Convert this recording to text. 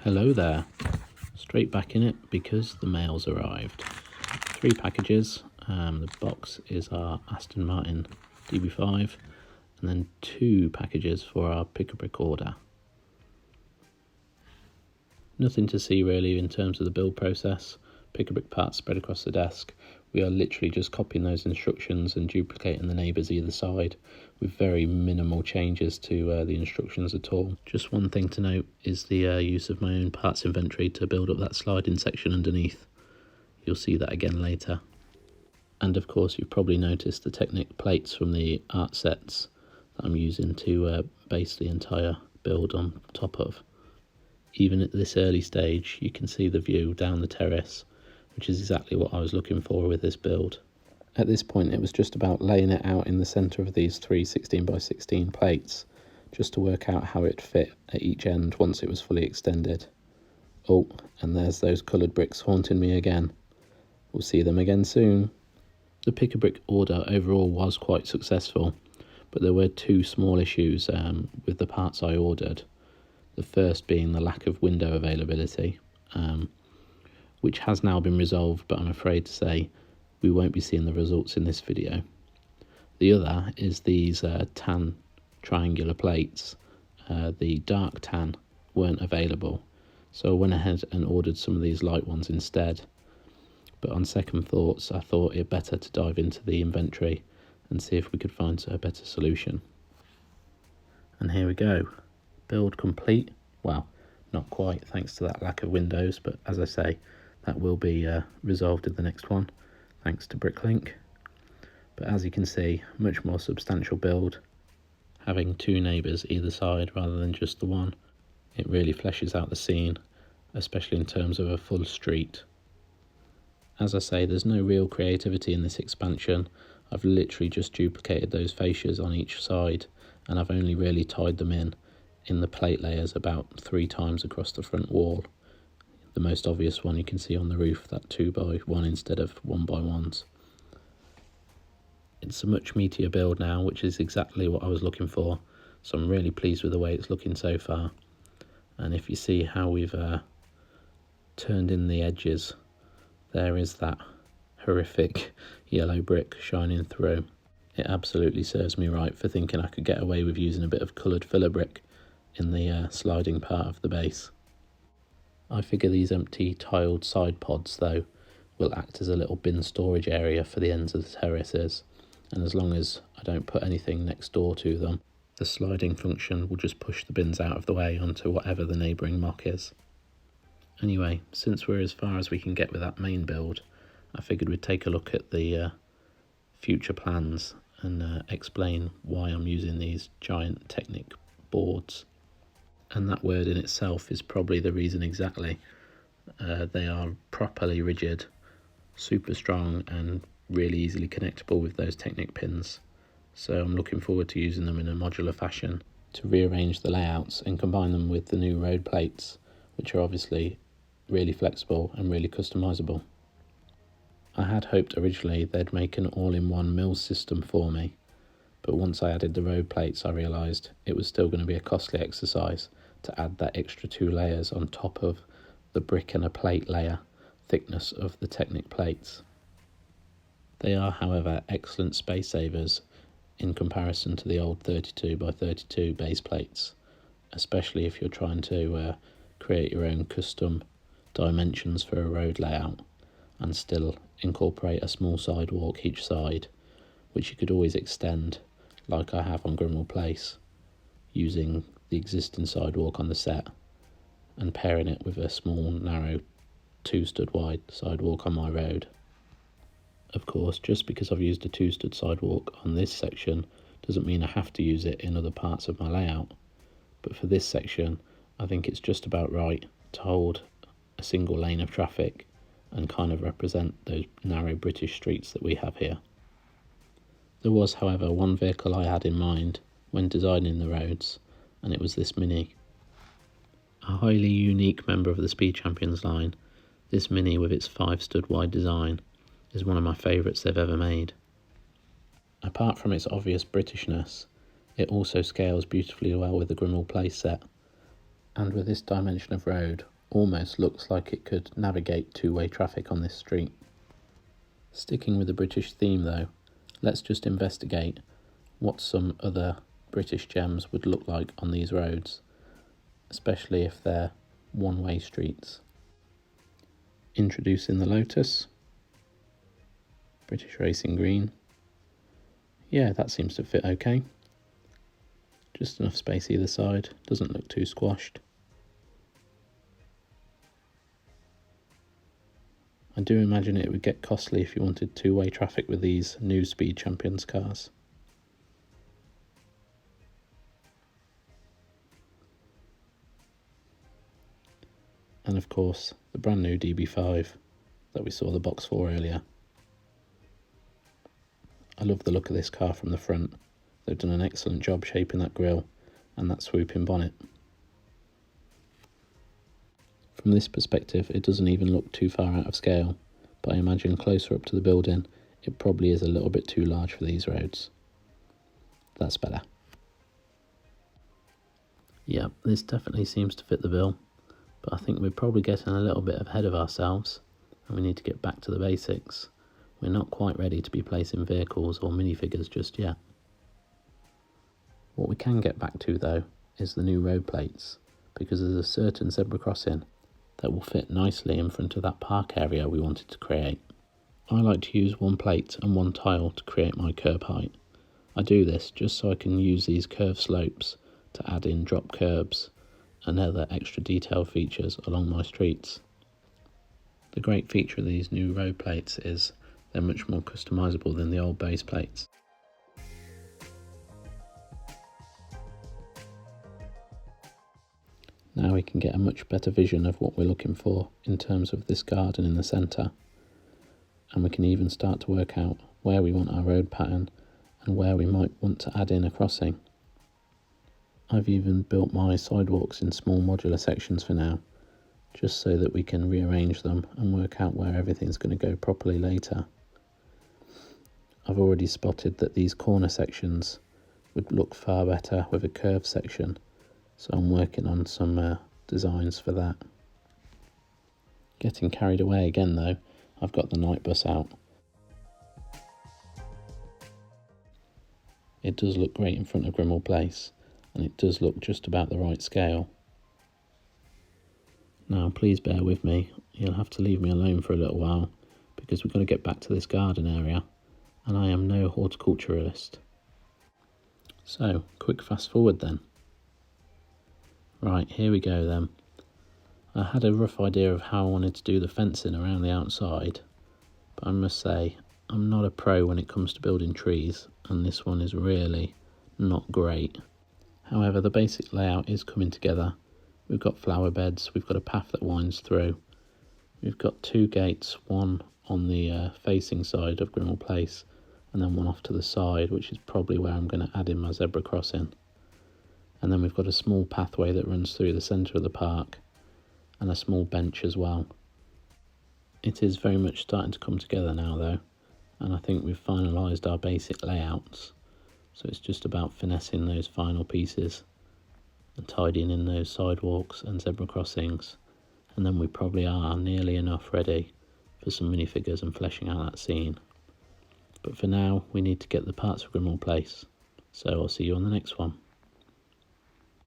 Hello there, straight back in it because the mail's arrived. 3 packages, the box is our Aston Martin DB5 and then 2 packages for our pick-a-brick order. Nothing to see really in terms of the build process. Pick-a-brick parts spread across the desk. We are literally just copying those instructions and duplicating the neighbours either side with very minimal changes to the instructions at all. Just one thing to note is the use of my own parts inventory to build up that sliding section underneath. You'll see that again later. And of course you've probably noticed the Technic plates from the art sets that I'm using to base the entire build on top of. Even at this early stage you can see the view down the terrace, which is exactly what I was looking for with this build. At this point it was just about laying it out in the centre of these 3 16x16 plates, just to work out how it fit at each end once it was fully extended. Oh, and there's those coloured bricks haunting me again. We'll see them again soon. The pick-a-brick order overall was quite successful, but there were 2 small issues with the parts I ordered. The first being the lack of window availability, which has now been resolved, but I'm afraid to say we won't be seeing the results in this video. The other is these tan triangular plates. The dark tan weren't available, so I went ahead and ordered some of these light ones instead. But on second thoughts, I thought it better to dive into the inventory and see if we could find a better solution. And here we go. Build complete. Well, not quite thanks to that lack of windows, but as I say, that will be resolved in the next one, thanks to Bricklink. But as you can see, much more substantial build. Having 2 neighbours either side rather than just the one, it really fleshes out the scene, especially in terms of a full street. As I say, there's no real creativity in this expansion. I've literally just duplicated those fascias on each side, and I've only really tied them in the plate layers about 3 times across the front wall. The most obvious one you can see on the roof, that 2x1 instead of 1x1s. It's a much meatier build now, which is exactly what I was looking for, so I'm really pleased with the way it's looking so far. And if you see how we've turned in the edges, there is that horrific yellow brick shining through. It absolutely serves me right for thinking I could get away with using a bit of coloured filler brick in the sliding part of the base. I figure these empty tiled side pods though will act as a little bin storage area for the ends of the terraces, and as long as I don't put anything next door to them, the sliding function will just push the bins out of the way onto whatever the neighbouring mock is. Anyway, since we're as far as we can get with that main build, I figured we'd take a look at the future plans and explain why I'm using these giant Technic boards. And that word in itself is probably the reason exactly. They are properly rigid, super strong and really easily connectable with those Technic pins. So I'm looking forward to using them in a modular fashion to rearrange the layouts and combine them with the new road plates, which are obviously really flexible and really customizable. I had hoped originally they'd make an all-in-one mill system for me, but once I added the road plates I realised it was still going to be a costly exercise to add that extra 2 layers on top of the brick and a plate layer thickness of the Technic plates. They are, however, excellent space savers in comparison to the old 32x32 base plates, especially if you're trying to create your own custom dimensions for a road layout and still incorporate a small sidewalk each side, which you could always extend like I have on Grimmauld Place, using the existing sidewalk on the set and pairing it with a small narrow 2 stud wide sidewalk on my road. Of course, just because I've used a 2 stud sidewalk on this section doesn't mean I have to use it in other parts of my layout, but for this section I think it's just about right to hold a single lane of traffic and kind of represent those narrow British streets that we have here. There was, however, one vehicle I had in mind when designing the roads, and it was this Mini. A highly unique member of the Speed Champions line, this Mini with its 5 stud wide design is one of my favourites they've ever made. Apart from its obvious Britishness, it also scales beautifully well with the Grimmauld Place set, and with this dimension of road, almost looks like it could navigate two-way traffic on this street. Sticking with the British theme though, let's just investigate what some other British gems would look like on these roads, especially if they're one-way streets. Introducing the Lotus, British Racing Green. Yeah, that seems to fit okay. Just enough space either side, doesn't look too squashed. I do imagine it would get costly if you wanted two-way traffic with these new Speed Champions cars. And of course, the brand new DB5 that we saw the box for earlier. I love the look of this car from the front. They've done an excellent job shaping that grille and that swooping bonnet. From this perspective, it doesn't even look too far out of scale, but I imagine closer up to the building, it probably is a little bit too large for these roads. That's better. Yeah, this definitely seems to fit the bill, but I think we're probably getting a little bit ahead of ourselves, and we need to get back to the basics. We're not quite ready to be placing vehicles or minifigures just yet. What we can get back to though is the new road plates, because there's a certain zebra crossing that will fit nicely in front of that park area we wanted to create. I like to use one plate and one tile to create my curb height. I do this just so I can use these curved slopes to add in drop curbs and other extra detail features along my streets. The great feature of these new road plates is they're much more customizable than the old base plates. Now we can get a much better vision of what we're looking for in terms of this garden in the centre, and we can even start to work out where we want our road pattern and where we might want to add in a crossing. I've even built my sidewalks in small modular sections for now, just so that we can rearrange them and work out where everything's going to go properly later. I've already spotted that these corner sections would look far better with a curved section, so I'm working on some designs for that. Getting carried away again though, I've got the night bus out. It does look great in front of Grimmauld Place, and it does look just about the right scale. Now please bear with me, you'll have to leave me alone for a little while, because we've got to get back to this garden area, and I am no horticulturalist. So, quick fast forward then. Right, here we go then. I had a rough idea of how I wanted to do the fencing around the outside, but I must say, I'm not a pro when it comes to building trees, and this one is really not great. However, the basic layout is coming together. We've got flower beds, we've got a path that winds through, we've got two gates, one on the facing side of Grimmauld Place, and then one off to the side, which is probably where I'm going to add in my zebra crossing. And then we've got a small pathway that runs through the centre of the park, and a small bench as well. It is very much starting to come together now though, and I think we've finalised our basic layouts, so it's just about finessing those final pieces and tidying in those sidewalks and zebra crossings, and then we probably are nearly enough ready for some minifigures and fleshing out that scene. But for now, we need to get the parts of Grimmauld Place, so I'll see you on the next one.